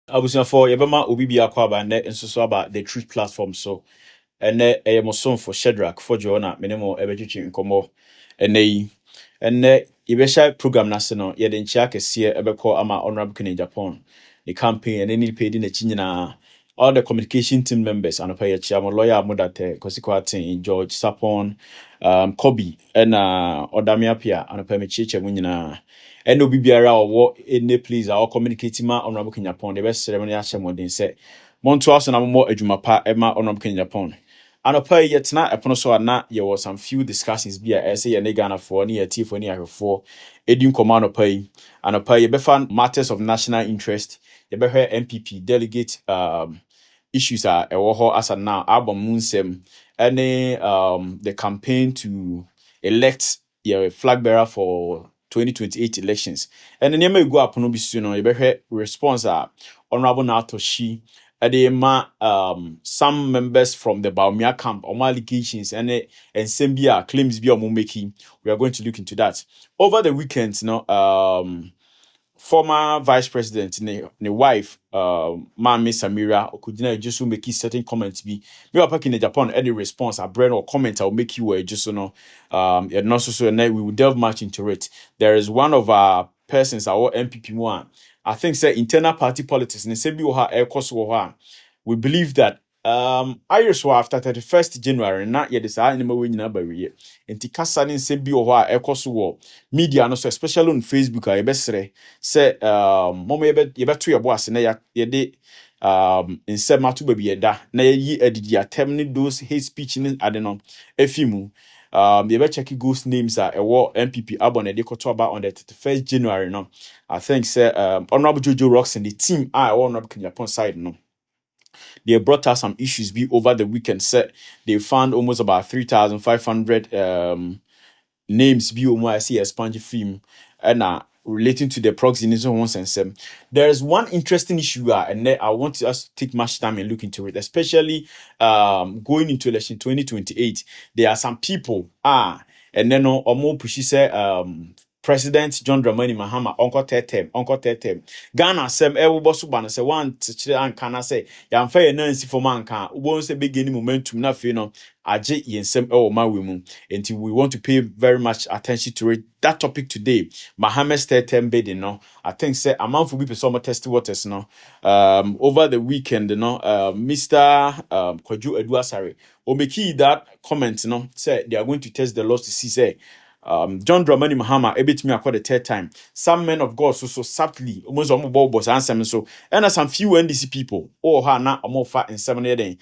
Abusia for Yabama Obi Biakwa and net so about the truth platform. So and a moson for Shedrack for Joanna, minimum ebechi incomo and Ibesha program national, yet in Chaka see ebeko ama honorable in Japan. The campaign and any paid in the China all the communication team members and pay a chairman lawyer Mudate Kosikwati George Sapon Kobe and Odamia Pia and a permichicha winina. And no biara or any please our communicating ma honorable Kenya Japan the best ceremony ashamodin say Montuas and more ejumapa Emma honorable Kenya Japan. And a pay yet not upon so not there was some few discussions be a essay and Ghana for near tea for near for Edun command of pay and a pay befan matters of national interest the better MPP delegate issues are a war as a now album moonsem any the campaign to elect your flag bearer for 2028 elections and the name go up no be soon you better response honorable Natoshi some members from the Baumia camp or allegations and Sembia claims be making. We are going to look into that over the weekend. Former vice president, ne wife, Mami Samira Okudina just make certain comments. Me back in Japan, any response, a brand or comment, I'll make you just and also so and we will delve much into it. There is one of our persons, our MPP one. I think say internal party politics and say we believe that Irish were after 31st January not yet the anime we number we enti kasa ne nsem bi wo ha ekoso wo media no so especially on Facebook a yebesere say momo yebeto yebo ase na ye de nsem ato ba bi yeda na yi adidi atem ne those hate speech ne ade no afimu you better check ghost names are a war MPP abon de koto about on the 31st January no I think say honorable Jojo Rocks and the team honorable Kenya Japan side no they brought us some issues be over the weekend set they found almost about 3,500 names be I see a sponge film and relating to the proxy in one sense. There is one interesting issue and I want us to take much time and look into it, especially going into election 2028. There are some people and then more pushy say President John Dramani Mahama Uncle Tetem Ghana sem bosu bana say one chire anka say yamfa ye nansi for manka ubon say begin momentum na fe no age yensem ma we mu until we want to pay very much attention to it. That topic today Mahama's Tetem bidding no I think say a month will be some test waters no over the weekend no Mr. Kwaju Eduasare omeki that comment no say they are going to test the laws to see say John Dramani Mahama bit me accord the third time. Some men of God so subtly almost boss answer so and some few NDC people na more fat in 7 years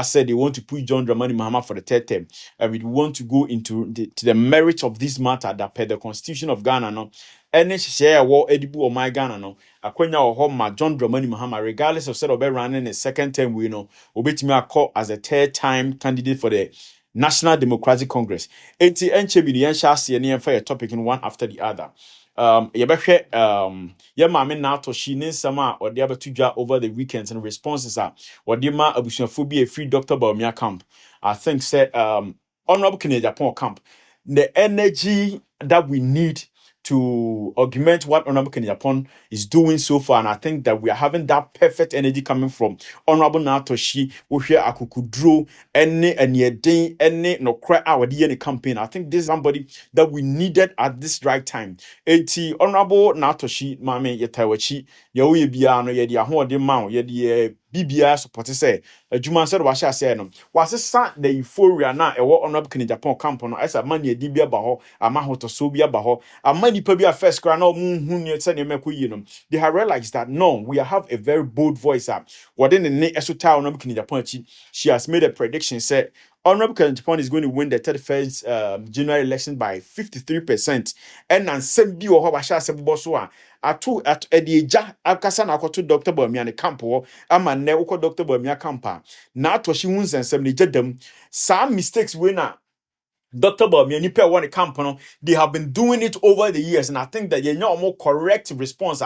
said they want to put John Dramani Mahama for the third term and we want to go into the merit of this matter that per the constitution of Ghana no any share war edibu or my Ghana no akwenya or John Dramani Mahama regardless of said or running a second term we know obit me accord as a third time candidate for the National Democratic Congress. Enti enchebi ni ensha ase ne enfa your topic in one after the other. Yebehwe ye maame na to shi ne nsam a ode abetudwa over the weekends and responses are ode ma abusuafo bi a free Dr. Baumia camp. I think say honorable Kenya Japan camp. The energy that we need to augment what Honorable Kenya Japan is doing so far, and I think that we are having that perfect energy coming from Honorable Natoshi, Uhia Akukudro, any no cry our DNA campaign. I think this is somebody that we needed at this right time. Eti Honorable Natoshi, Mame Yetawachi, Yawi Biano, Yedi Ahon de Mount, Yedi BBI support say adwuma said wa sha say no was sa the euphoria na e wo Honorable Kenya Japan camp no esa man ye dibia ba ho ama hotoso bia ba ho ama nipa bia first cry na hu ne say ne mekoyi no they have realized that no we have a very bold voice up within the ne esota Honorable Kenya Japan she has made a prediction say Honorable Kenya Japan is going to win the 31st January election by 53% and ansem bi wo ho ba sha se boso a atu at edieja akasa na akoto Dr. Baumia ne camp wo ama ne uko Dr. Baumia camp na atoshi hu nsensem ne jedam some mistakes we na Dr. Bawumia, nipa one camp no, they have been doing it over the years, and I think that you know more correct response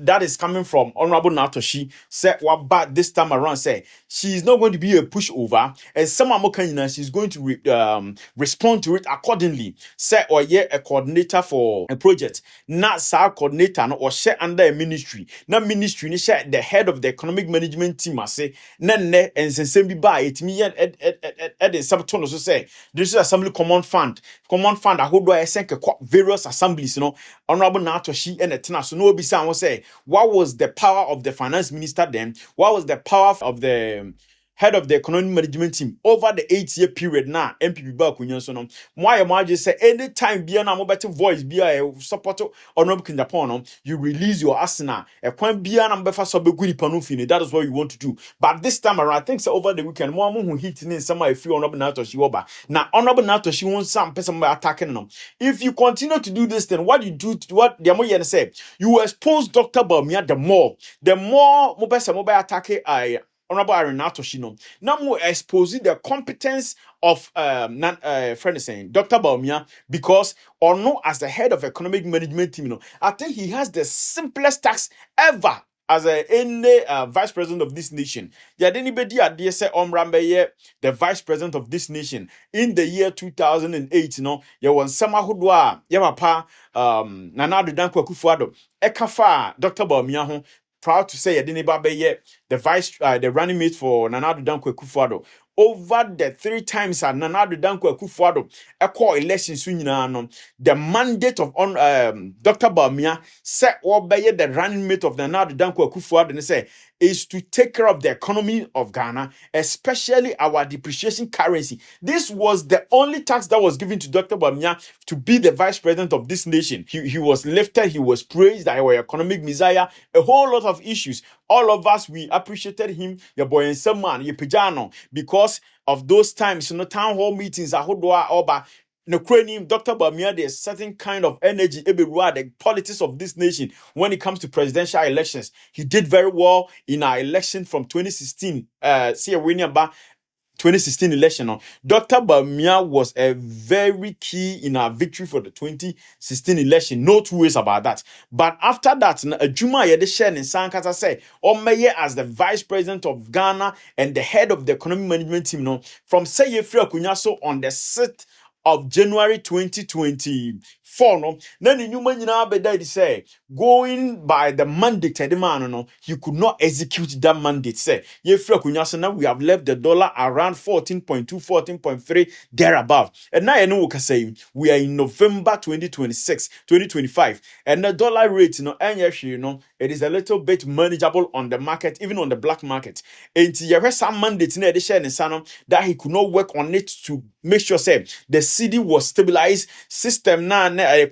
that is coming from Honorable Natoshi. Said what bad this time around. Say she is not going to be a pushover, and some Amokanina she's going to respond to it accordingly. Say or yeah, a coordinator for a project, not sa coordinator no, or share under a ministry. Not ministry, ni share the head of the economic management team. I say nene and same be by it me and the subton also say this is assembly command fund I hold do I send various assemblies, you know. Honorable Natoshi and the so no be say what was the power of the finance minister then, what was the power of the head of the economic management team over the 8-year period now MPP ba kunyan so no why am I just say anytime be na mo better voice be a support Honorable Kinjapan no you release your arsenal e kwan bia na mbefa so be gudi panu fini. That is what you want to do, but this time around I think so over the weekend mo who hit in some I feel Honorable Natoshi oba now Honorable Natoshi won some person by attacking them. If you continue to do this, then what you do what the more you say you expose Dr. Bawumia the more mo person mo by attacking I Honorable Arenato Shino. Now more exposing the competence of friend is saying Dr. Bawumia because or no as the head of economic management team, you know, I think he has the simplest task ever as any vice president of this nation. Yeah, anybody at DSA Omrambeye, the vice president of this nation in the year 2008, you know, you want sama hudwa, yamapa Nana Addo Dankwa Akufo-Addo, Ekafa Dr. Bawumia ho. Proud to say the the running mate for Nana Addo Dankwa Akufo-Addo. Over the 3 times at Nana Addo Dankwa Akufo-Addo elections the mandate of Dr. Bawumia set the running mate of Nana Addo Dankwa Akufo-Addo and say is to take care of the economy of Ghana, especially our depreciation currency. This was the only task that was given to Dr. Bawumia to be the vice president of this nation. He was lifted, he was praised, our economic messiah, a whole lot of issues. All of us, we appreciated him, your boy and some man, your pijano, because of those times, you know, town hall meetings, Ahodoa, Oba, no cranium, Dr. Bawumia, there's certain kind of energy, the politics of this nation when it comes to presidential elections. He did very well in our election from 2016. See a winning about 2016 election. No? Dr. Bawumia was a very key in our victory for the 2016 election. No two ways about that. But after that, Juma Yedeshen in Sankata say, Omeye as the vice president of Ghana and the head of the economic management team, no, from Seyefri Akunyaso on the 6th of January 2024, no, then the new man say going by the mandate, the man, no, he could not execute that mandate. Say, now we have left the dollar around 14.2, 14.3 there above. And now I know we can say we are in November 2025, and the dollar rate, it is a little bit manageable on the market, even on the black market. And some mandate in addition that he could not work on it to make sure say the CD was stabilized. System now it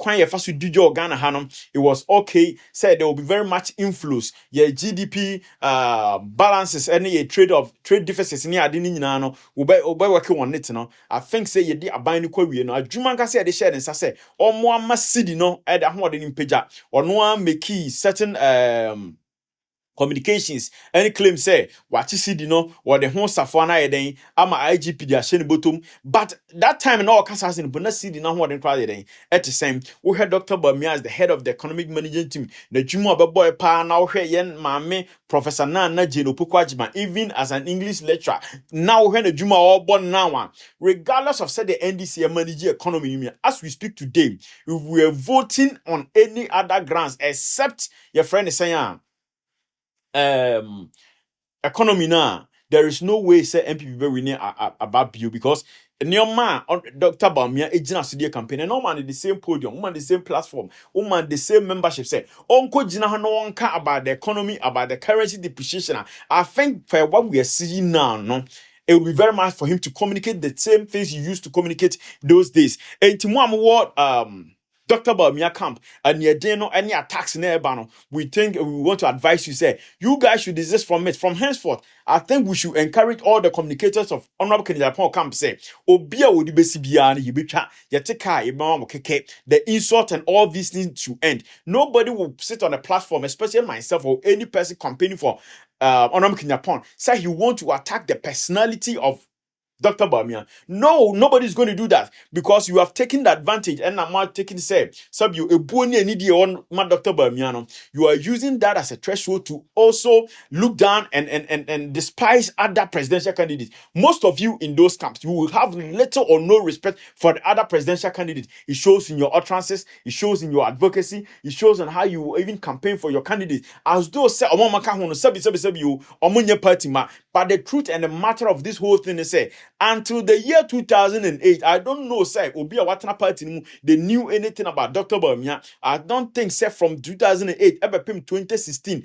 was okay. Said there will be very much influence. Yeah, GDP balances any trade deficits in here. We be working on it. I think say you did a buying query. Juma can say the share and say or more mass CD at the home in page or no one make certain communications any claim say what you see or the whole safana eden ama IGP dia sheni bottom but that time in all cases in bona see no what crowd eden at the same we had Dr. Bawumia as the head of the economic management team the juma boy pa na we yen mame Professor Nana Jane Opoku-Agyeman even as an English lecturer now when the juma all born now regardless of say the NDC manage economy as we speak today if we are voting on any other grounds except your friend is saying economy now, there is no way say MPP will win about you because your man Dr. Bawumia ejina studio campaign and no man the same podium, man the same platform, man the same membership say onko jina no one care about the economy, about the currency depreciation. I think for what we are seeing now, no, it will be very much for him to communicate the same things he used to communicate those days. And to what Dr. Bawumia camp and any attacks in Ebano, we want to advise you, say, you guys should desist from it. From henceforth, I think we should encourage all the communicators of Honorable Kinjapan camp, say, Obia would be Sibiani, Yibicha, Yateka, Imam Keke, the insult and all these things to end. Nobody will sit on a platform, especially myself or any person campaigning for Honorable Kinjapan, say he want to attack the personality of Dr. Bamia. No, nobody's going to do that because you have taken the advantage and I'm not taking say sub you a boni and on my Dr. Bamiano. You are using that as a threshold to also look down and despise other presidential candidates. Most of you in those camps, you will have little or no respect for the other presidential candidates. It shows in your utterances, it shows in your advocacy, it shows on how you even campaign for your candidate. As though say you party ma. But the truth and the matter of this whole thing is say until the year 2008, I don't know, say, Obi Watana Party, they knew anything about Dr. Bamia. I don't think, say, from 2008, ever 2016,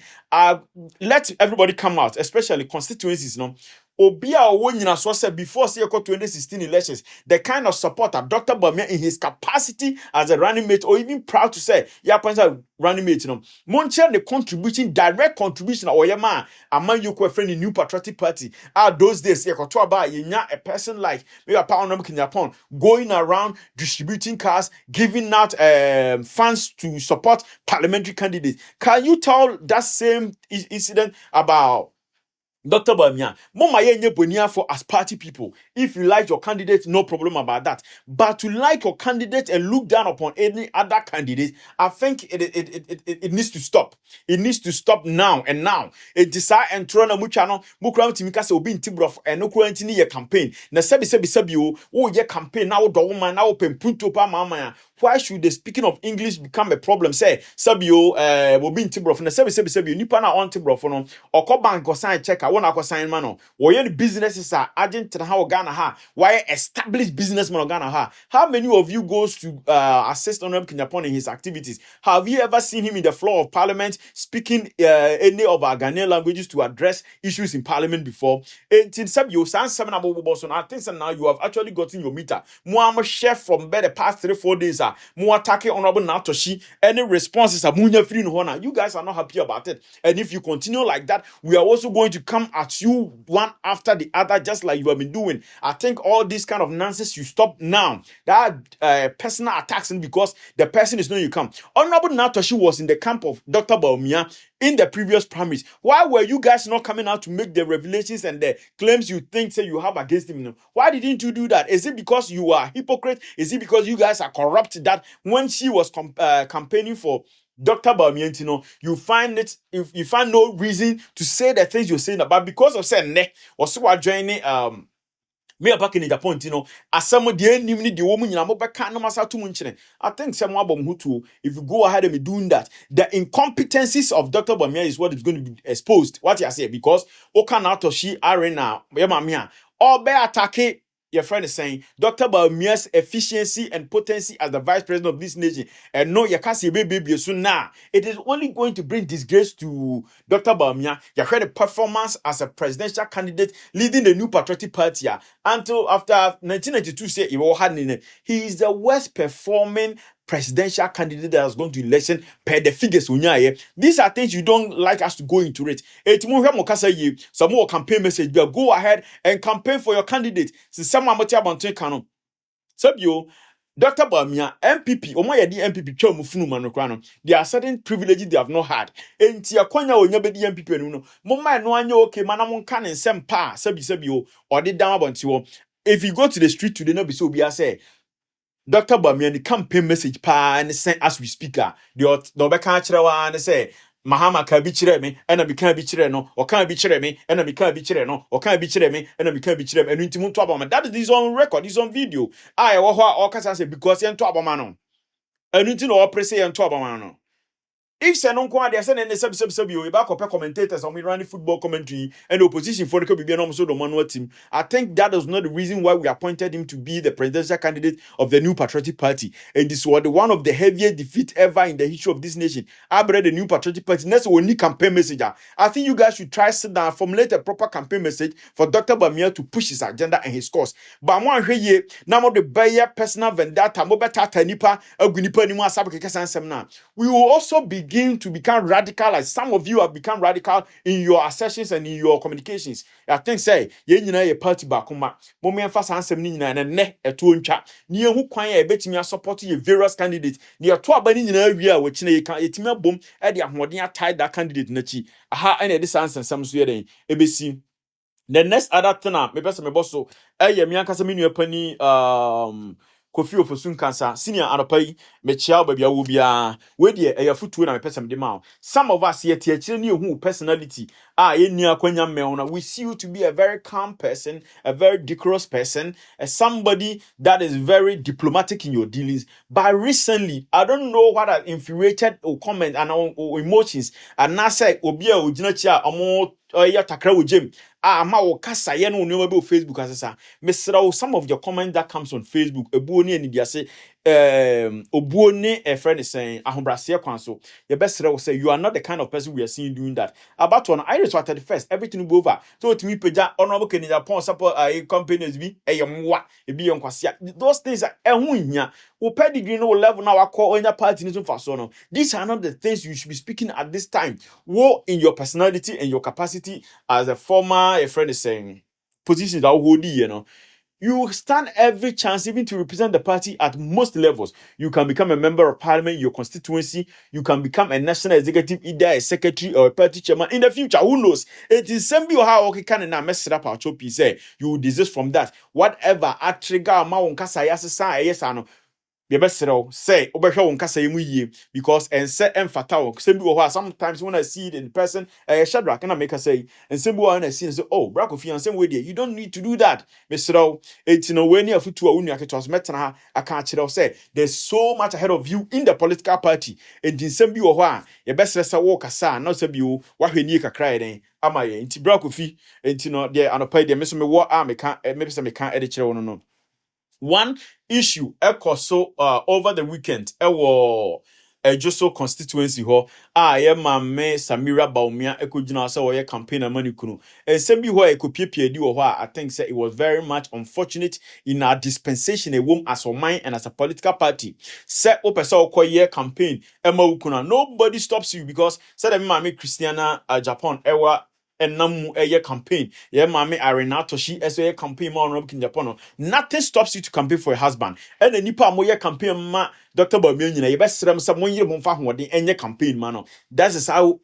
let everybody come out, especially constituencies, no. Obi a wo nyina so say before say 2016 elections, the kind of support that Dr. Bamia in his capacity as a running mate, or even proud to say, yeah, running mate, you know, Moncha the contribution, direct contribution, or your man, among you friend in New Patriotic Party. Those days, a person like maybe a pound in Japan going around distributing cars, giving out funds to support parliamentary candidates. Can you tell that same incident about Dr. Bamia? Mama yenye bonia for as party people. If you like your candidate, no problem about that. But to like your candidate and look down upon any other candidate, I think it needs to stop. It needs to stop now and now. It decide and throw na muchano mukram timika se obi ntibrof and no quarantine ye campaign. Na sebi ye campaign now do woman now open punto pa mama. Why should the speaking of English become a problem? Say sabio obi ntibrof na sebi nipa na on tibrof no okọ bank go sign check I want to sign man no. Wo businesses are agent na how Ghana ha. Why established businessman Ghana ha. How many of you goes to assist Honorable Kinyapon in his activities? Have you ever seen him in the floor of parliament speaking any of our Ghanaian languages to address issues in parliament before? I think so now you have actually gotten your meter. More chef from bed the past 3-4 days are more attacking Honorable Natoshi. Any responses are munya free no honor. You guys are not happy about it. And if you continue like that, we are also going to come at you one after the other, just like you have been doing. I think all this kind of nonsense you stop now. That personal attacks because the person is knowing you come. Honorable Natoshi was in the camp of Dr. Bawumia in the previous primaries. Why were you guys not coming out to make the revelations and the claims you think say you have against him? Why didn't you do that? Is it because you are hypocrite? Is it because you guys are corrupt that when she was campaigning for Dr. Bamientino, you find it, if you find no reason to say the things you're saying about because of saying ne or so are joining me back in Japan, you know, as some of the enemy, the woman, you know, I think some hutu. If you go ahead and be doing that, the incompetencies of Dr. Bamia is what is going to be exposed. What you say, because Okanatoshi Arena, or be attack. Your friend is saying Dr. Bamia's efficiency and potency as the vice president of this nation, and no, you can't see baby soon now. It is only going to bring disgrace to Dr. Bamia. You heard the performance as a presidential candidate leading the New Patriotic Party until after 1992. Say he is the worst performing presidential candidate that has gone to election per the figures. These are things you don't like us to go into it. Some more campaign message. Go ahead and campaign for your candidate. Some Sabio, Dr. Bamia, MPP, MPP, there are certain privileges they have not had. And Tia Konya will never be MPP. Mama no anyo okay, manamon can and some pa, Sabio, or the down about you. If you go to the street today, no be so be say. Dr. Bamia, the campaign message pa and send as we speak. The Obeka Chirawa and say, Mahama can be chireme, and I become be chireno, or can be chireme, and I become be chireno, or can be chireme, and I become be chireme, and intimate to Abama. That is on record, is on video. I or can say because you're to Abamano. And you know, press and to Abamano. If say non kwa they say na sub you back up commentators on running football commentary and opposition for the could be an the manual team. I think that is not the reason why we appointed him to be the presidential candidate of the New Patriotic Party. And this was one of the heaviest defeat ever in the history of this nation. I read the New Patriotic Party. That's only campaign message. I think you guys should try sit down, formulate a proper campaign message for Dr. Bamia to push his agenda and his cause. But one here, now the buyer personal vendetta, mobile nipa, agunipa ni mo asabu kekasa nsem. We will also begin to become radical, as some of you have become radical in your assertions and in your communications. I think say ye nyina ye party bakoma mo me emfa sansem ni nyina na ne eto ntwa ne hu kwan ya ebetimi support ye various candidates ne eto aba ni nyina wi a wo kine ye kan etimi abom e de ahoden atie that candidate na chi aha ene de sansem so ye den ebesi The next other thing me person me boss so me ankasa me nua pani Kofi Ofosun kansa senior anopai me chia ba bia wo bia we de futuo na me person de ma. Some of us here tie ni hu personality ye ni akwanya me na we see you to be a very calm person, a very decorous person, somebody that is very diplomatic in your dealings. But recently I don't know what has infuriated or comment and or emotions and na say obi a ogina chia omo ya takra wo jem ma wo kasa ye no no be Facebook asesa mesra some of your comments that comes on Facebook ebuo ni anibiase obuo ni a friend is saying ahobrase kwan so ye besra wo say you are not the kind of person we are seeing doing that about one I just wanted first everything will be over so to me peja honorable Kenya pon support companies bi mwa e bi yenkwase those things are ehun hia wo pedigree no level na wakọ onya party ni so fa so no these are not the things you should be speaking at this time wo in your personality and your capacity as a former a friend is saying positions that hold you know you stand every chance even to represent the party at most levels. You can become a member of parliament in your constituency. You can become a national executive, either a secretary or a party chairman in the future. Who knows? It is same or how okay can na mess it up our choppy say you will desist from that. Whatever at trigger ma won kasa yes ano be besero say obehwe won kasa yemu yie because and say emfata wo say bi wo ho sometimes when I see it in person Shadrach na make say and say bi wo na see say oh bra Kofi and same way there you don't need to do that besero etino we ni afutu a wonu aketos metena ha aka akire say there's so much ahead of you in the political party and in same bi wo ho a ye besere say wo kasa na say bi wo wahwe ni kakra den ama ye nti bra Kofi entino de anopai de me so me wo a meka me pese meka e de kire wo no one issue so over the weekend Joso constituency ho ye mamme Samira Baumia ekogina say wo ye campaign amani kunu ensem bi ho ekopiepie di wo ho I think say it was very much unfortunate in our dispensation a wom as a mind and as a political party say opese okoye campaign ema ukuna nobody stops you because say the mamme Christiana Japan ewa enam campaign ye mame Arena Toshi eso campaign ma on Japan nothing stops you to campaign for a husband and the nipa mo ye campaign ma Dr. Bamian ye besrem some one year monfa hoden enye campaign ma no that is how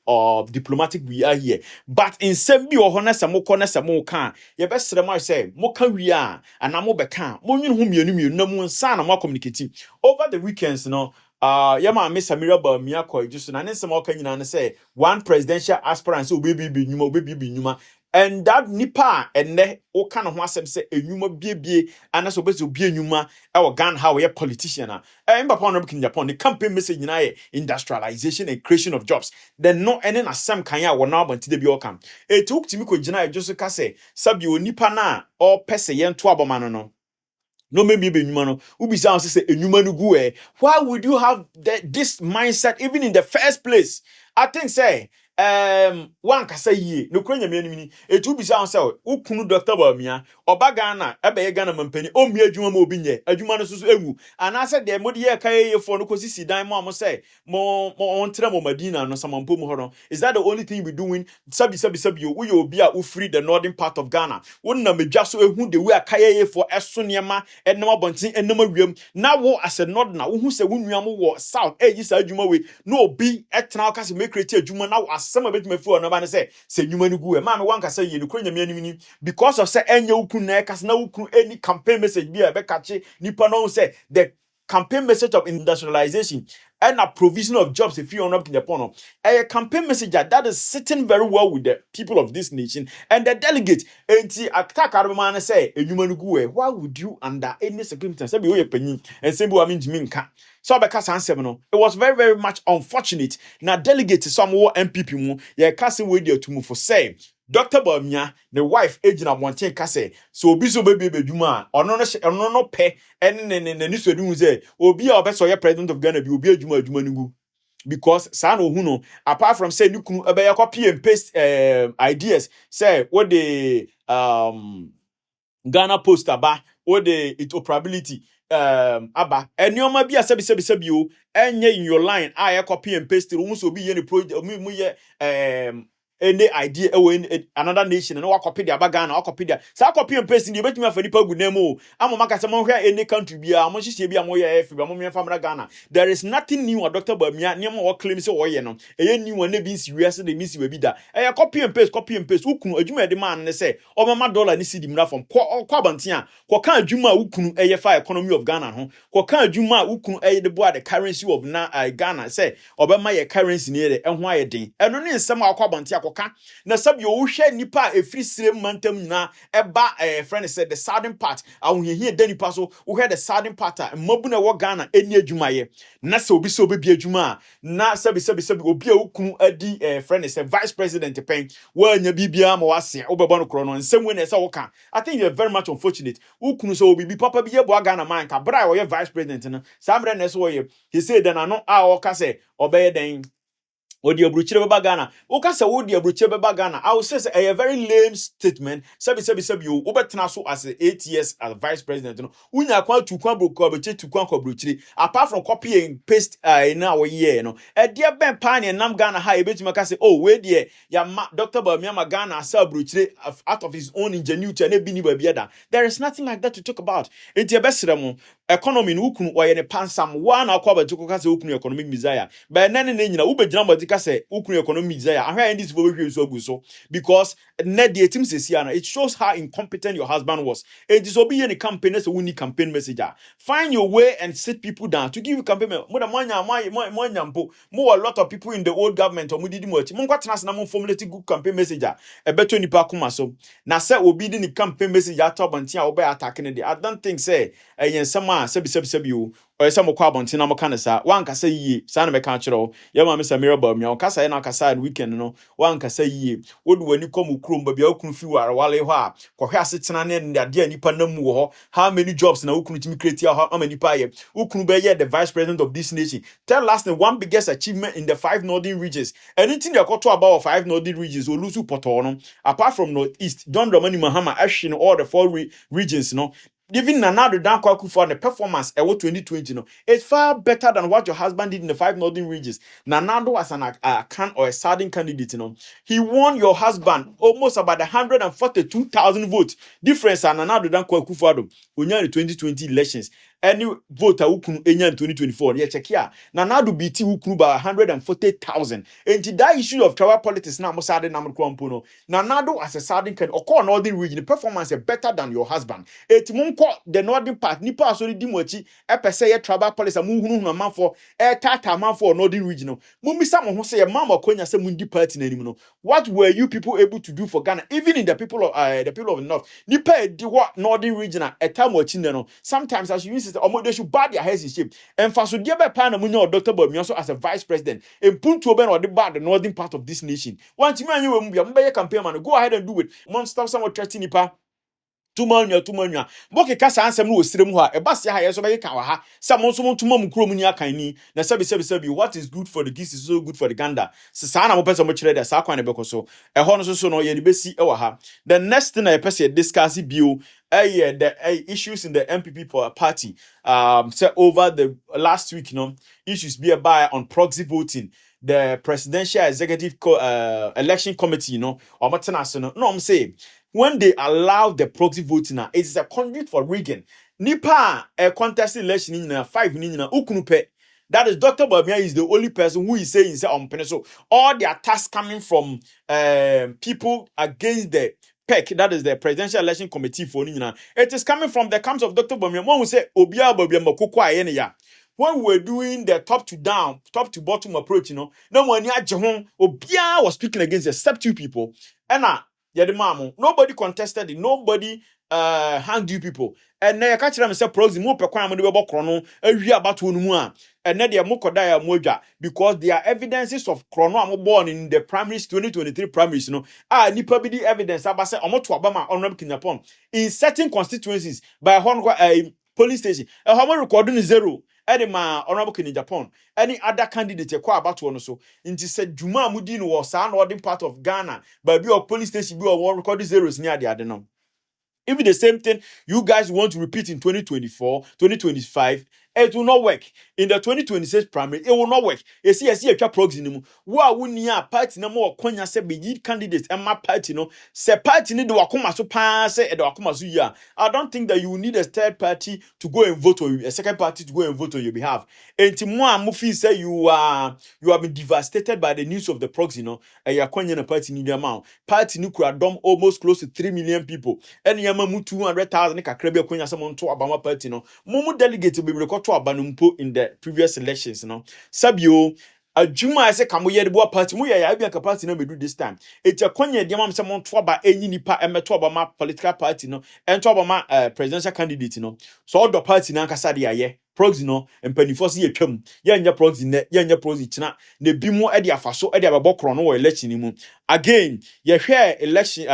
diplomatic we are here but in sem bi ohona se mo kọ na se mo ka ye besrem I say mo ka wi a ana mo beka mo nwin ho mienu na mu nsa na mo communicate over the weekends no yama Miss Samira Bamia Koi just na nse mo kan nyina say one presidential aspirant say obebi nyuma and that nipa enne o kan ho asem say enyuma biebie ana so obesi obi enyuma e wo Ghana how we politician in Papa no in Japan the campaign message nyina ye industrialization and creation of jobs then no ene na sam kan ya wo na abanti de bi o kan e took timi ko gina just ka say sabi o nipa na o pese ye nto aboma no no maybe enyuma no ubi sound say enyuma no gu why would you have this mindset even in the first place I think say one kasa yie no kwanya me animi etu bi sound say ukunu Dr. Bamia oba Ghana ebe ye Ghana mampani o mi adwuma ma obi nye adwuma no so ewu ana say de modi ye kai ye for no kosisi dan mo say mo ontra mo Madina no samampo mu ho is that the only thing we doing sabi we obi a free the northern part of Ghana wonna medwa so ehu de we akai ye for eso niema enema bontin enema wiem na wo as a northern wo hu se wo nuam wo south eji sa adwuma we no obi etena ka se make create adwuma na asem abetuma fu no ba ne se nyuma no gu ma me wan ka say ye no kronya me animi because of say enye ukun na ka se na ukun any campaign message bi e be kache nipa no say the campaign message of industrialization and a provision of jobs if you are not in the pono a campaign message that is sitting very well with the people of this nation and the delegates enti attack arman say enyuma no gu why would you under any circumstance say be we panyin and say be am ntimi nka so be ka sansem no it was very very much unfortunate na delegates some wo MPP mu ye ka say we dey to move for say Dr. Bamia, the wife agent of Monte Case, so be so baby beduma, or no pay, and news to do say, or be our best or president of Ghana, will be a Jumanugu. Because Sano Huno, apart from saying you can copy and paste ideas, say what the Ghana Post about, what the probability. Aba and you might be a sabi you and in your line I copy and paste it also be any project any idea in another nation and no copy their bagana or copy their so copy and paste in the betting for Nipa Gunemo. I'm a Macasamo here any country be a Moshi be a Moya F. Family Ghana. There is nothing new or Dr. Bamia Niamo or claims or Yeno. A new one be serious they miss you be that. A copy and paste, Ukunu, a Juma demand and say, oh my dollar nisi dimna from Quabantia, Quakan Juma Ukunu a fire economy of Ghana, Quakan Juma Ukunu a the boy the currency of Ghana say, Obama a currency near the and why a day. And only some of Quabantia Quakan. Na sab yo hwe nipa a free sire mantam na eba friend said the southern part awu here dani pa so wo hwe the southern part mabu na wo Ghana eni adwuma ye na se obi adwuma na sabi obi a wukunu adi friend said vice president pen wa anya bibia ma wase wo bebo no kro no nsem we na se wo ka. I think you're very much unfortunate wukunu so obi papa bi ye bo Ghana man ka bra wo ye vice president no samre na so wo ye he said then ano a wo ka se obeye den Odi abruchire beba Ghana. Oka se odi abruchire beba Ghana. I will say a very lame statement. Sabi you obetena so as 8 years as vice president. No, unya kwa tu kwa bro kwa beche tu kwa abruchire. Apart from copy and paste in our year, no. E dia ben pan e nam Ghana ha ebetuma ka say oh we there ya Dr. Bamiama Ghana sa abruchire out of his own ingenuity and e bi ni ba biada. There is nothing like that to talk about. Enti e besere mo economy no ukunu oye ne pansam one akwa betuko ka say ukunu economic desire. Ba nane ne nyina ubegyina mbodi say ukunu economy desire ahwa this for we so agu so because net the team says here it shows how incompetent your husband was. It is obi any campaign so we need campaign message. Find your way and sit people down to give you campaign more than one more a lot of people in the old government or mudidi much mon kwatena na mon formulate good campaign message e beto nipa kuma so na say obi di ni campaign message atop antia obi attacking the I don't think say yen sama sebi you or some kwa bonti na mo kanasa wan kasa yi sa na me kan kiro ye ma Mr. Mirabel mi on kasa na kasa weekend no wan kasa yi wodu wani kom ukrom ba bia okunu fi ware wale ho a kohwe asetena ne ade nipa namu wo ho how many jobs na ukunu timi create how many nipa ye ukunu be ye the vice president of this nation. Tell us the one biggest achievement in the 5 northern regions. Anything they got to about 5 northern regions or lose poto no apart from northeast John Dramani Mahama actually all the 4 regions no. Even Nana Dan Kwaku for the performance at 2020, no, it's far better than what your husband did in the 5 northern regions. Nanado was a can or a sardine candidate, you know. He won your husband almost about 142,000 votes. Difference and Nana Dan Kwaku for the 2020 elections. Any voter who can in 2024, yeah, check here. Nanado BT who could by 140,000. And that issue of travel politics now, most sardine number Kwampuno. Nanado as a sardine can occur northern region, the performance is better than your husband. It won't the northern part, Nipa so dimochi, say travel policy, a man for a tata man for northern regional. Mummy someone who say a mama konya say mundi party anymore. What were you people able to do for Ghana? Even in the people of the north. Nipa di what northern regional a time watching no. Sometimes as you use they should bad their heads in shape. And for so dear pan or Dr. Bob also as a vice president and put to or the bad the northern part of this nation. Once you will be a campaign man, go ahead and do it. Monster someone threatening Nipa. Tumanya boke kasa ansem no osirem ho a ebase ha yeso be ka wa ha some so tumam krom ni akan ni na sabi what is good for the geese is so good for the gander sa na mo pese mo kire da sa kwan ne bekoso e ho no so no ye ne besi e wa ha. The next thing I pese discuss bio the issues in the MPP party say over the last week issues be by on proxy voting. The presidential executive election committee or I'm saying when they allow the proxy voting, it is a conduit for rigging. Nipa a contest election in 5 in ukunupe. That is Dr. Bamia is the only person who is saying so all the attacks coming from people against the PEC, that is the Presidential Election Committee for Nina. It is coming from the camps of Dr. Bamia. One will say Obia Bamia Makukwa ya. When we were doing the top to bottom approach, no one Obia was speaking against except 2 people. And nobody contested it, nobody hanged you people. And now I catch them say proxy mo pe kwan mo de be bokrono awi abato no mu a ene de mo koda ya modwa because there are evidences of krono am born in the primaries 2023 primaries nipa bi di evidence abase omoto abama honorable Kinyapon in certain constituencies by police station how recording 0 ma honorable Kinyapon any other candidate kwa abato no so nti said Juma Mudi no was an northern part of Ghana but be of police station be of recording zeros near the no. Even the same thing you guys want to repeat in 2024, 2025, It will not work in the 2026 primary. It will not work. You see a proxy no. Wa wunia party no more konya se be candidate and my party no. Se party ni do wakoma so pa se e do wakoma so ya. I don't think that you will need a third party to go and vote on you, a second party to go and vote on your behalf. And mo amufi say you have been devastated by the news of the proxy no. E ya konya na party ni amount. Party ni kura dom almost close to 3 million people. And yama mu 200,000 kakra be konya se mo nto abama party no. Mo delegate be rekoto abanumpo in the previous elections no. Sabio adwuma ase kamo ye de bo party mu ye ya bia party na bedu this time eti akonye de mam se mo to aba enyi nipa emeto aba ma political party no ento aba ma presidential candidate no so odo party na nkasa de aye proxy no empanifo se ye twam ye nya proxy ne ye nya proxy china na bi mu e de afaso e de ababokro no wo election mu again ye hwe election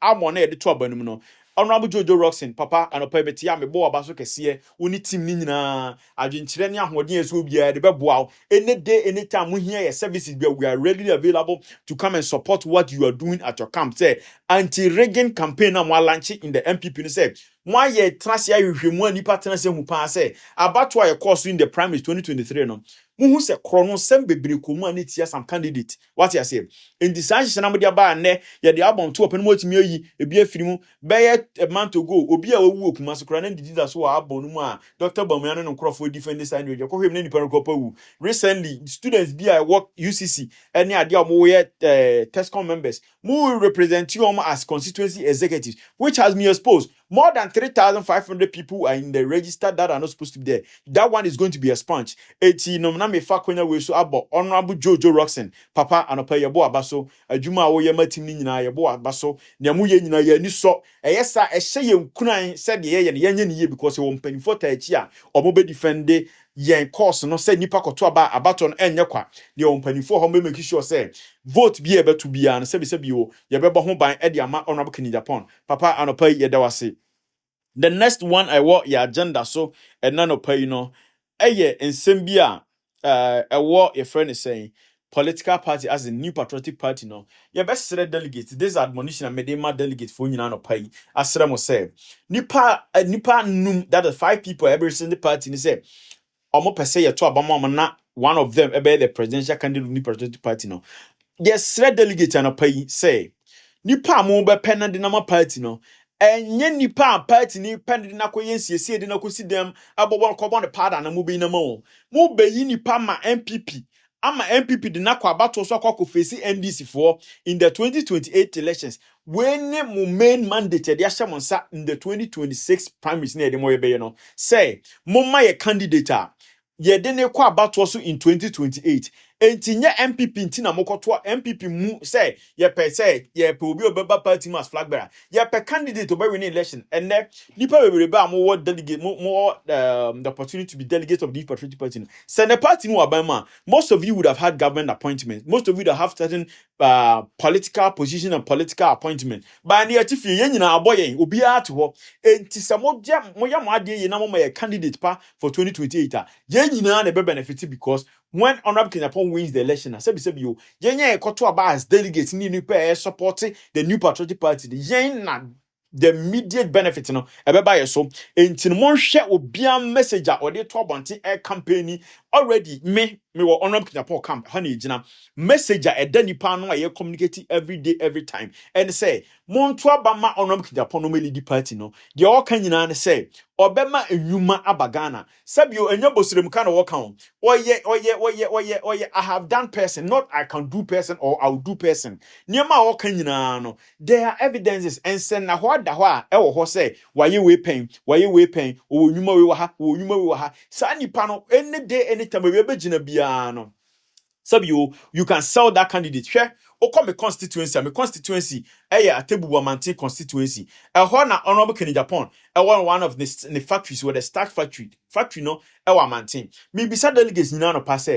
amon na de to aba no Honorable Jojo Roxon, Papa, and a pebeti, I'm a boy about so kesiye, uni team nina, Argentina, what years will be the bebo. Any day, anytime we hear a services, we are readily available to come and support what you are doing at your camp. Say, anti-Reagan campaign, while launching in the MPP, say, why ye trust ya you money partners who pass about why a course in the primary 2023 no. Who say chrono sembe brikumu ani tia some candidate. What you say? In decision na dia ba ne ye the album to open mo timi yi ebi afiri mu be a month ago obi a wu okuma so kra na didi da so album mu a Dr. Bamiano no crofo defend side we ko hwem na nipa ko wu recently students bi I work UCC any ade mo ye TESCOM members mu represent you as constituency executives which has me exposed more than 3,500 people are in the register that are not supposed to be there. That one is going to be a sponge. Eti nomina me fa kwenya we so abo Honorable Jojo Roxon, Papa anopa yebo abaso, adwuma wo ye matim ni nyina yebo abaso, ne mu ye nyina ye ni so. Eyesa ehye ye nkunan said ye ne yenye ne ye because wo mpanifo ta echi a omo be defend yen course no say nipa koto aba abaton enye kwa ne wo mpanifo ho make sure say vote bi ebe to bia no se bi wo ye bebo ho ban e de ama Honorable Kenny Japan. Papa anopa ye da wase. The next one I want your agenda so and none of pay no. Eye nsem bi a what your friend is saying political party as a new patriotic party no. Your best delegate this admonition and medema delegate for you no pay. As Remo say nipa num that the 5 people every single party ni say omo pese ye to abama na one of them ebe the presidential candidate new patriotic party no. Yes delegate no pay say nipa mo be pen na de na party no. Enye nipa party ni pende na koye nsiesie de na kosi dem abobon kobon de pada na mu be na mo be yi nipa ma MPP ama MPP de na kwa abato so akwa face NDC for in the 2028 elections when mu main mandate de ahye monsa in the 2026 primaries na de mo ye be no say mo ma ye candidate ye de ne kwa abato so in 2028 enti MPP nti na mokoto MPP mu say ye pe obi obeba party mas flag bearer ye pe candidate to be win election and nipa we ba mo delegate more the opportunity to be delegate of the patriotic party say the party no abama most of you would have had government appointments most of you would have certain political position and political appointment by the atifi ye nyina aboye obi ato ho enti se mo ya mo ade ye na mo ye candidate pa for 2028 ye nyina na be benefit because when Honorable Kenny Japan wins the election, sebi you, yenye ekoto aba as delegates ni nipa supporting the new patriotic party. Na the immediate benefit no ebeba ye so enti no mon hwe obia messenger or the to abonte campaign already me wo Honorable Kenny Japan camp ha na ejina messenger nipa no aye communicate every day every time and say mon to aba ma Honorable Kenny Japan no me lead party no de o kan nyina ne say obema enwuma abagana sabio enya bosrem ka na wo kan oye I have done person not I can do person or I'll do person niema o kan nyina no there are evidences and send na ho da ho a e wo ho say waye we pen o nwuma we wa ha sa nipa no any day anytime we be gina bia no sabio you can sell that candidate hwe o come constituency Atebubu Amantin constituency ho na Honorable Kenny Japan one of the factories where the start factory no Amantin me bisa delegates nyina no pass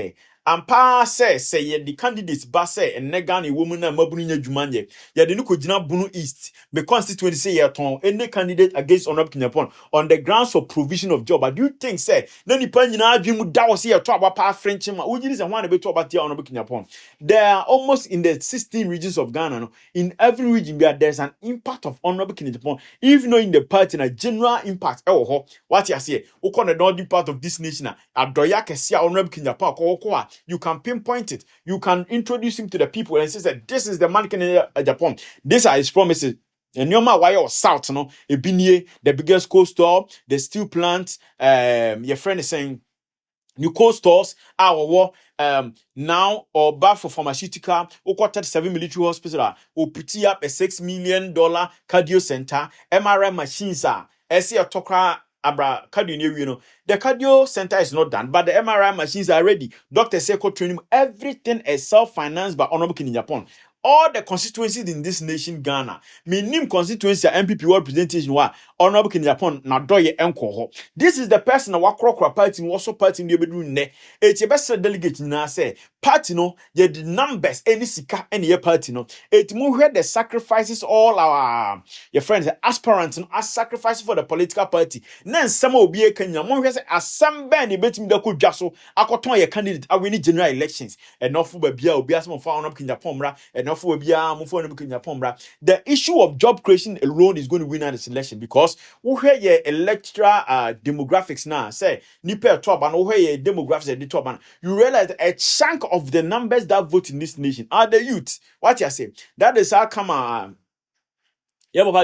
ampa say ye the candidates ba say enega na woman na mabunu nya dwumanye ye de no kogina bunu east me constituency say ye ton any candidate against Honorable Kenny Japan on the grounds of provision of job. But do you think say na nipa nyina adwemu da wo say ye to abapa French ma ojiri say one be to abati Honorable Kenny Japan there are almost in the 16 regions of Ghana. No, in every region, there's an impact of Honorable Kennedy Japan. Even though in the party, a general impact. What you say? The northern part of this nation. Adoya Kesia Honorable Kennedy Japan. You can pinpoint it. You can introduce him to the people and say that this is the man Kennedy Japan. These are his promises. And no matter why you're south, no, Ebinie, the biggest coal store, the steel plant, your friend is saying new coal stores, our now or back for pharmaceutical, or 37 military hospital, or put up a $6 million cardio center, MRI machines are, as a tokra abra cardio, you know, the cardio center is not done, but the MRI machines are ready. Dr. Seko training, everything is self-financed by Honorable Kennedy Japan. All the constituencies in this nation, Ghana, minim constituency MPP representation wa Honorable Kennedy Japan na doye enko. This is the person na wakrokra party also party in the bedroom ne. It's your best delegate na say party no ye the numbers any sika any party no. It move where the sacrifices all our your friends aspirants no as sacrifice for the political party. Nan some obi e kanya mo hwe say asem ben e betimi da kodwa so akoton ye candidate a win general elections. Enough ba bia obi asem for Honorable Kennedy Japan the issue of job creation alone is going to win this election because we hear your electoral demographics now. Say nipe top and we hear demographics at the top and you realize a chunk of the numbers that vote in this nation are the youth. What you say? That is how come Papa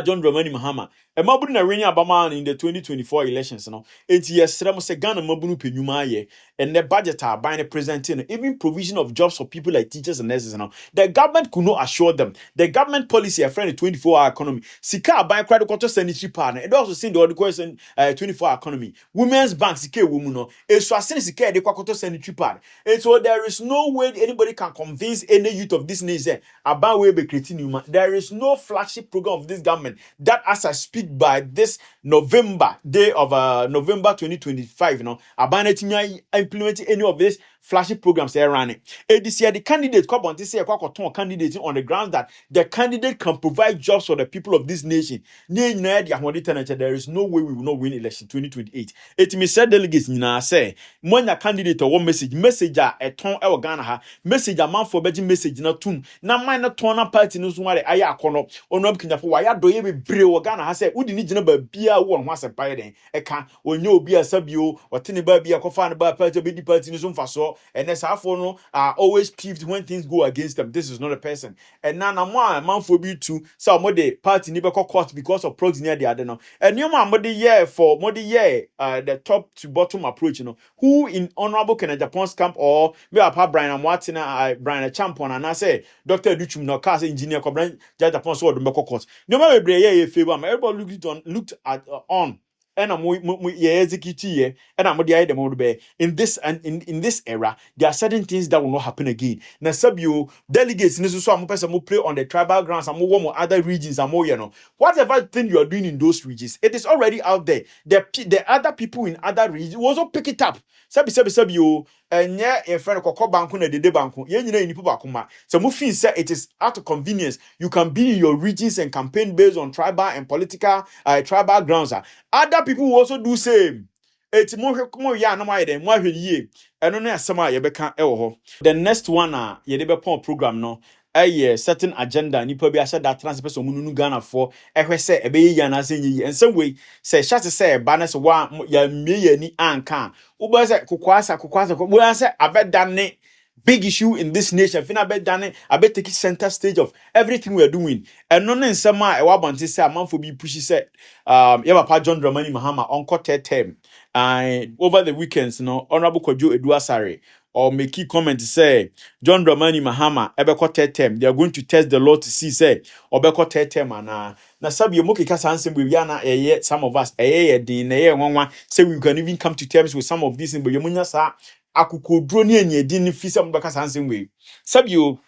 John Dramani Mahama. A mabunu na renya abama in the 2024 elections, no. Enti yesrem se Ghana mabunu penyuma ye, and the budget are buying a presenting, even provision of jobs for people like teachers and nurses. No. The government could not assure them. The government policy, a friend, 24-hour economy. Sika buy credit quarter sanitary partner. And also seen the other question 24-hour economy. Women's bank sika woman no. It's so sika the quarter sanitary partner. And so there is no way anybody can convince any youth of this nation about where be creating. There is no flagship program of this government that, as I speak, by this November day of November 2025, you know, Abanetinya implementing any of these flagship programs they're running. This year, the candidate come on this year, candidate on the grounds that the candidate can provide jobs for the people of this nation. There is no way we will not win election 2028. It me said delegates na say when a candidate or one message a ton e Ghana ha message a man for beji message na tun na man na ton na party no so ware aya akono Honorable Kennedy Japan waya doye bebre wo Ghana ha say udi ni gina ba bia wo ho asɛmpae den eka onye obi asabio otene ba bia kofa na ba party be di party no so mfa so and as afo no are always peeved when things go against them. This is not a person and na mo a man for be too so mo de party ni be court because of proxy near the other no and you man mo de year for mo de year the top to bottom approach, you know, who in Honorable Kennedy Japan's camp or me apa Brian Amwatina Brian Champon and I say Dr. Duchum no cast engineer Cobran Japan so do court no matter be favor everybody looked at on and I'm execute and I'm the in this and in this era there are certain things that will not happen again. Now you delegates so I'm person play on the tribal grounds and more other regions and more, you know, whatever thing you are doing in those regions, it is already out there. The other people in other regions will also pick it up. Sabi you and yeah, a friend of Banku na de banku. Yeah, you know, in Pubakuma. So Mufin said it is out of convenience. You can be in your regions and campaign based on tribal and political tribal grounds. Other people will also do same. It's more ya no more than more ye. And only as some yebeka ewo. The next one yedebe program no. A certain agenda nipa bi asha that transfer so munu Ghana for ehwe se ebe yi na se yi and some way say shate say ba na so wa ya mie ni anka uba se kokwasa bo say abedane big issue in this nation fina abedane abetake center stage of everything we are doing and no nsema e wa bonte say amanfo bi push say ya papa John Dramani Mahama onko term and over the weekends no Honorable Kojo Eduasare or make key comment to say John Dramani Mahama ebeko term they are going to test the law to see say obeko term and na sabi yomoke kasa ansem we na some of us din na nwanwa say we can even come to terms with some of these but yomunya sa akukodro ni anye din fi say mbeka ansem we sabi you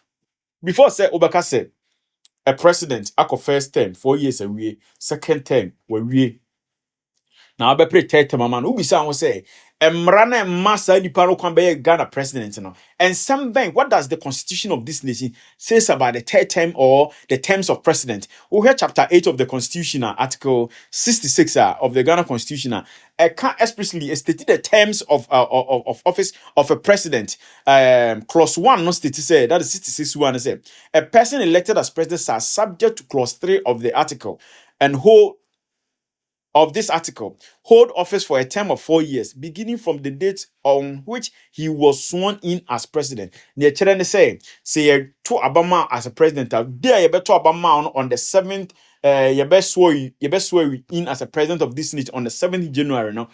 before say obeka say a president ako first term 4 years away second term we now be pre third term man who be say Emrana massa ni paro kwambe Ghana president no. And something, what does the constitution of this nation says about the third term or the terms of president? We hear chapter 8 of the constitution, article 66 of the Ghana constitution. Can explicitly state the terms of office of a president. Clause 1 no state say that is 66 1 say a person elected as president are subject to clause 3 of the article and hold of this article hold office for a term of 4 years, beginning from the date on which he was sworn in as president. Near Chere say to Obama as a president, there you better Obama on the 7th, you best swear in as a president of this nation on the 7th January. No,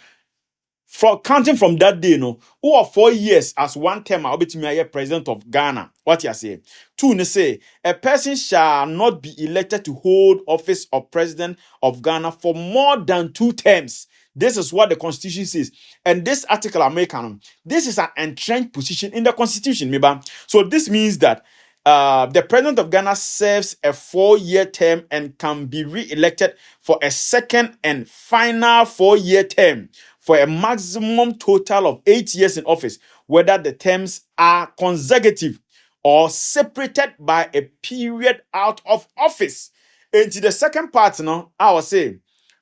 from counting from that day, no, who are 4 years as one term, I'll be to me president of Ghana. What you say? Two, ne say a person shall not be elected to hold office of president of Ghana for more than 2 terms. This is what the constitution says. And this article I'm making, this is an entrenched position in the constitution, maybe. So this means that the president of Ghana serves a 4-year term and can be re-elected for a second and final 4-year term for a maximum total of 8 years in office, whether the terms are consecutive or separated by a period out of office. Into the second part, no, I will say,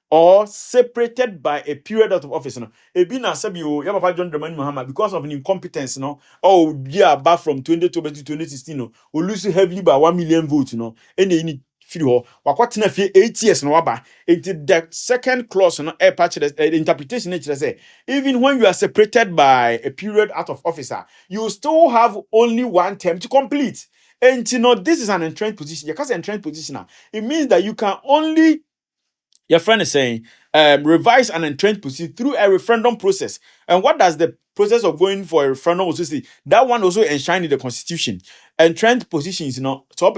or separated by a period out of office. No, ebi na sabi o ya papa John Dramani Mahama because of an incompetence. No, oh yeah, back from 2012 to 2016. No, we lose heavily by 1 million votes. No, and they need feel ho. Wakwatina fi 8 years no waba. Into the second clause, no, a patch the interpretation nature say even when you are separated by a period out of office, you still have only 1 term to complete. And you know this is an entrenched position. Because entrenched position, it means that you can only your friend is saying, revise an entrenched position through a referendum process. And what does the process of going for a referendum also say? That one also enshrined in the constitution. Entrenched positions, so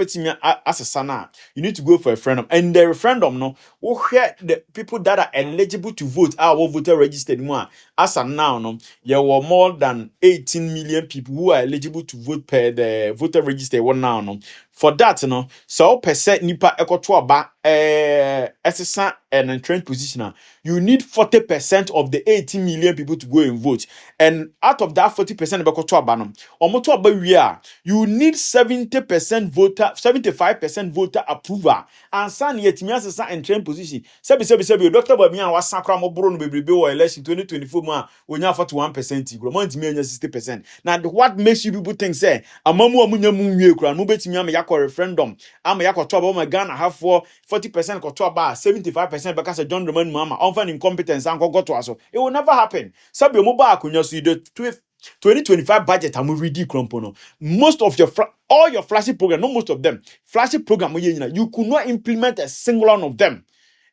as a sana, you need to go for a referendum. And the referendum, where the people that are eligible to vote are voter registered more. As of now, there were more than 18 million people who are eligible to vote per the voter register one now. For that, so percent nipa ekoto aba SSA and entrenched position, you need 40% of the 18 million people to go and vote. And out of that 40% ekoto aba no, omoto aba we are, you need 70% voter, 75% voter approval. And san yetimi SSA entrenched position. Sebi Dr. Bamian was sakra mo bro no bebrebe o election 2024 mu a onya 41% igro. Mo ntimi anya 60%. Now what makes you people think say amamu amunya mu nwie kura no betimi am yakọ referendum am yakọ to aba Ghana have for 40% ko to aba 75% because John Dramani Mahama on incompetence and go to aso. It will never happen. Sabi mo ba akunya so the 2025 budget am ready crumpo no. Most of your all your flashy program, not most of them, flashy program you could not implement a single one of them.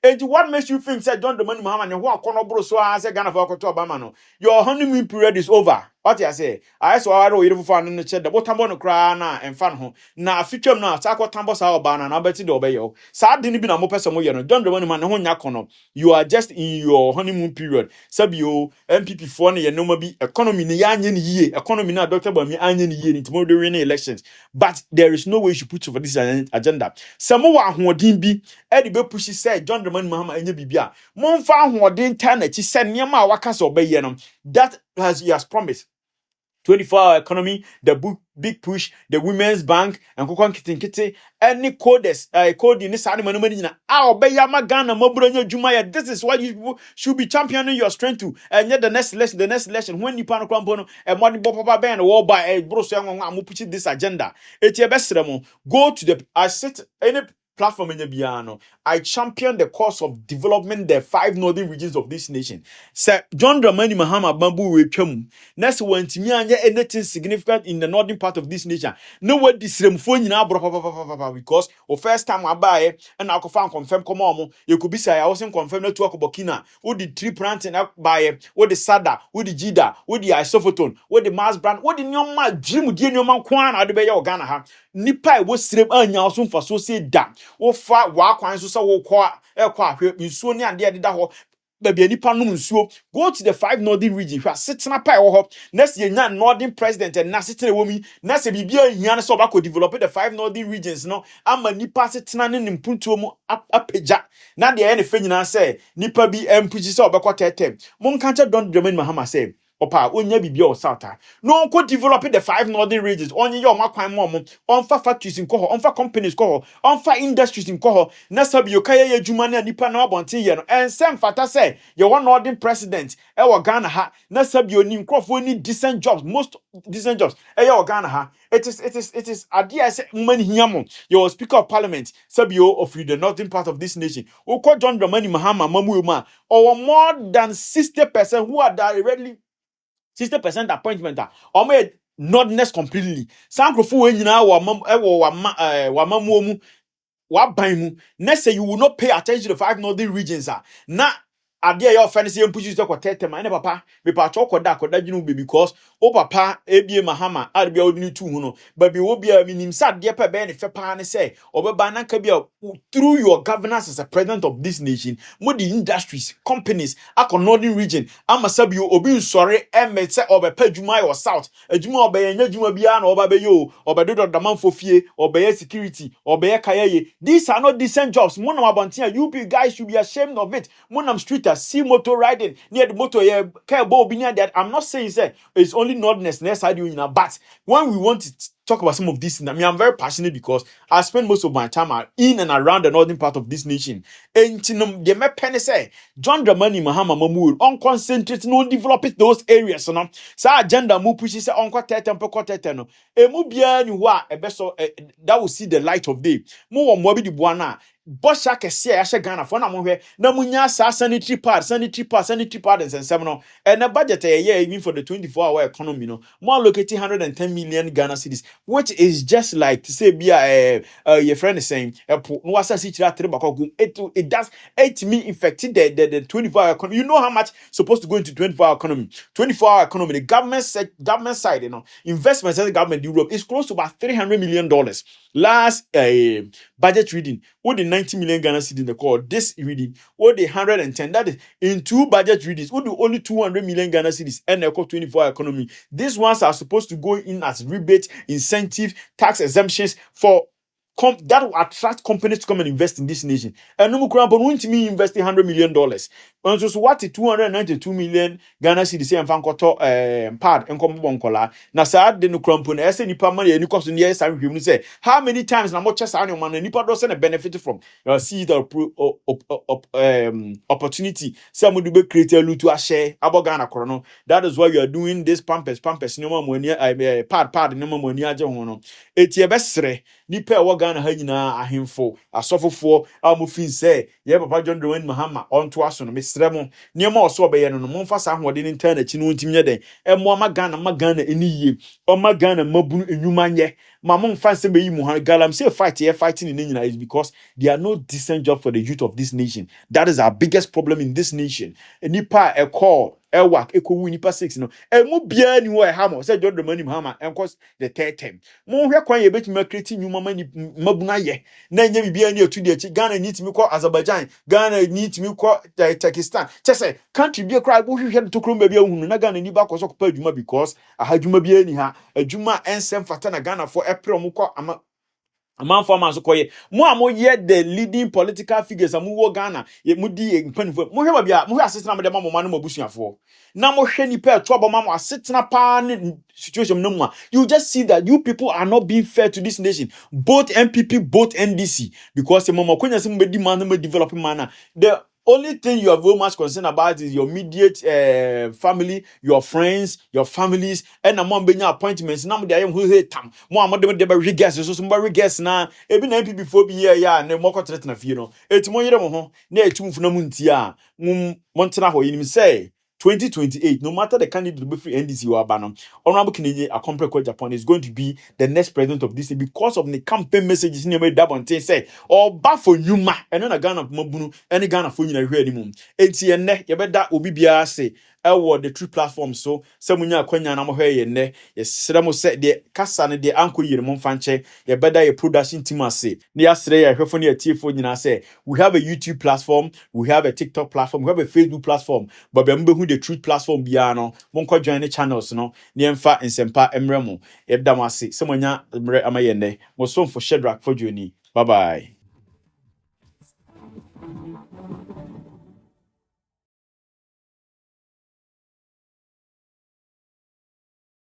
And what makes you think that John Dramani Mahama and who corner bro so I say Ghana for Obama no? Your honeymoon period is over. What you say? I saw I don't even find in the chat the bottom on cry na and fan home. Now future now Sako Tambo Sao Bana and Alberti Dobeyo. Sad didn't be a mopes of Moyano. John Dramani Mahama Yakono. You are just in your honeymoon period. Sabio MPP for no no be economy ni anyen ye economy na Dr. Bami anyen ye in tomorrow during elections. But there is no way you should put for this agenda. Samoa Hodin be Eddie Be pushy said John Dramani Mahama and Bibia. Monfa Hodin Tannet, he said Niama Wakas obey that he has promised. 24-hour economy, the big push, the women's bank, and Kokon Kitty, any codes, code in this animal. Ghana, Mobronya Jumaya. This is what you should be championing your strength to. And yet the next election, when you pan a and money Bopapa Band, or by a bros, I'm pushing this agenda. It's your best go to the I set any platform in the piano. I champion the cause of development the 5 northern regions of this nation. Sir John Dramani Mahama Bamboo Wechum. Next one to me anything significant in the northern part of this nation. No what this phone now because the first time I buy and I confirm come on. You could be say I wasn't confirmed to talk about Burkina. What the tree planting up by what the Sada, what the Jida, what the Isophoton, what the Mars brand, what the Nyoma Jim Dinyoma Kwan at the Bay of Ghana. Nipa was strip and yasun for so say that. O fa wa kwan so wo kwa nsuo ne ade ade da ho baby nipa no nsuo go to the 5 northern region hwa setena pa wo ho next year nya northern president and na setena wo mi na se bibia hia ne so ba ko develop the 5 northern regions no ama nipa setena ne mpuntuo mu apagya na de e ne fa nyina say nipa bi empuji se obekọ tetem mon kan cha Don Dramani Mahama say opa onya bibia o south no onko develop the 5 northern regions onye ye omakwan mom onfa factories nko ho onfa companies ko ho onfa industries nko ho na sabi yo kaya ye adwuma na nipa na abonten ye no ensem fata say ye one northern president e wo Ghana ha na sabi oni nkrofo ni decent jobs most decent jobs e ye wo Ghana ha it is idea say mani hiamo your speaker of parliament sabi yo of the northern part of this nation we call John Dramani Mahama mamuema or more than 60% who are directly 60% appointment or made notness completely. Some of you nyina wa mamuomu wa ban mu. Next say you will not pay attention to the 5 northern regions na ade your friend say push you to kwatete man papa me pa cho koda dwunu be because o papa ebie Mahama ade bia odini tu hu no but be wo bia minim sa ade pe be ne fe pa ne say obeba na ka bia through your governance as a president of this nation mo the industries companies akọ northern region amasabi obi nsore eme say obepa adwuma your south adwuma obeye nya adwuma bia na oba be yo obedodo damanfo fie obeye security obeye kayaye. These are not decent jobs. Monam abontia you guys should be ashamed of it. Monam street see motor riding near the motor yeah care bo near that. I'm not saying say it's only nordness next side you know, but when we want to talk about some of these things, I mean I'm very passionate because I spend most of my time in and around the northern part of this nation. And the me penny say John Dramani Mahama Mamu on concentrate no develop those areas so no sa agenda mu push say on kwatete no e mu bia ni ho a e be so that will see the light of day. Mo wo bi di boana Bosha kese ya she Ghana for na mo hwe na munya sanitary pad and seven no and the budget a year even for the 24-hour economy no more locating 110 million Ghana cedis which is just like to say bia your friend is saying no wasa si chira tre bakogum it does it me affected the 24-hour economy. You know how much supposed to go into 24-hour economy. 24-hour economy the government side you know investments as the government Europe is close to about $300 million last budget reading. What the 90 million Ghana cedis in the call this reading, what the 110 that is in 2 budget readings, what the only 200 million Ghana cedis and the 24-hour economy. These ones are supposed to go in as rebate, incentive, tax exemptions for that will attract companies to come and invest in this nation. And no more won't me invest $100 million. And so what the 292 million Ghana cedis and fankoto pad and come bonkola. Na sa de no crampo na ese nipa money any cost near some people say how many times na mo chest annual man nipa do say benefit from you see the opportunity some do be create a to share about Ghana korono. That is why you are doing this pampers no money pad no money aje ho no eti e besre nipa e wo Ghana ha nyina ahemfo asofofo amofin say ye papa John Dramani Mahama onto aso no mesremo niema oso obeye no momfa sa hode ni ntan na chi no ntimi den emo ma Ghana eniye o ma Ghana mabunu enwuma nye ma momfa se beyi mu galam say fighting in nyina is because there are no decent job for the youth of this nation. That is our biggest problem in this nation. Nipa e call work ekowu nipa 6 no emu bia ni wo e ha mo say John Dramani Mahama enkos the third term mo hwe kwan ye betumi create nyuma mabuna ye na nya bibia ni otu de chi Ghana need me call Azerbaijan, Ghana need me call Turkestan. Say country bi cry bo hwe to krom bia hunu na Ghana ni ba koso kopa adwuma because ahadwuma bia ni ha adwuma ensem fata na Ghana for April mo kwa amount for man so koye mo amoye the leading political figures amu wo Ghana ye mudi mpanifo mo hwe bia mo hwe asesena mo de mama no mabusuafo na mo hwe nipa eto aboma mo asetena pa ne situation no mu you just see that you people are not being fair to this nation, both MPP both NDC, because the mama kwenya se mo bedi man no develop man the only thing you are very much concerned about is your immediate family, your friends, your families, and among being appointments. Now they are who hate them. More among them they guess so somebody guess now. Even MP before be here, yeah, and more contract na you know. It's more you know, near 2 funamuntia. Montana ho you say 2028, no matter the candidate to be free NDC or Abanom, Honorable Kennedy Akompre Japan is going to be the next president of this because of the campaign messages in the double say, or for Yuma, and then a Ghana of Mabunu, any Ghana for you anymore. ATN, you bet that will be say. The three platforms so semunya kwanya na mo hwe ye ne ye sremo se de kasa ne de anko yire mo fanche ye beda ye production team ase ne ya sre ye hwefo ne ye tiefo nyina se we have a YouTube platform, we have a TikTok platform, we have a Facebook platform, but be mbe hu the truth platform bia no mo nko join the channels no ne mfa nsempa emremo ye beda mo ase semunya mre amaye ne mo so for Shedrack for journey. Bye bye.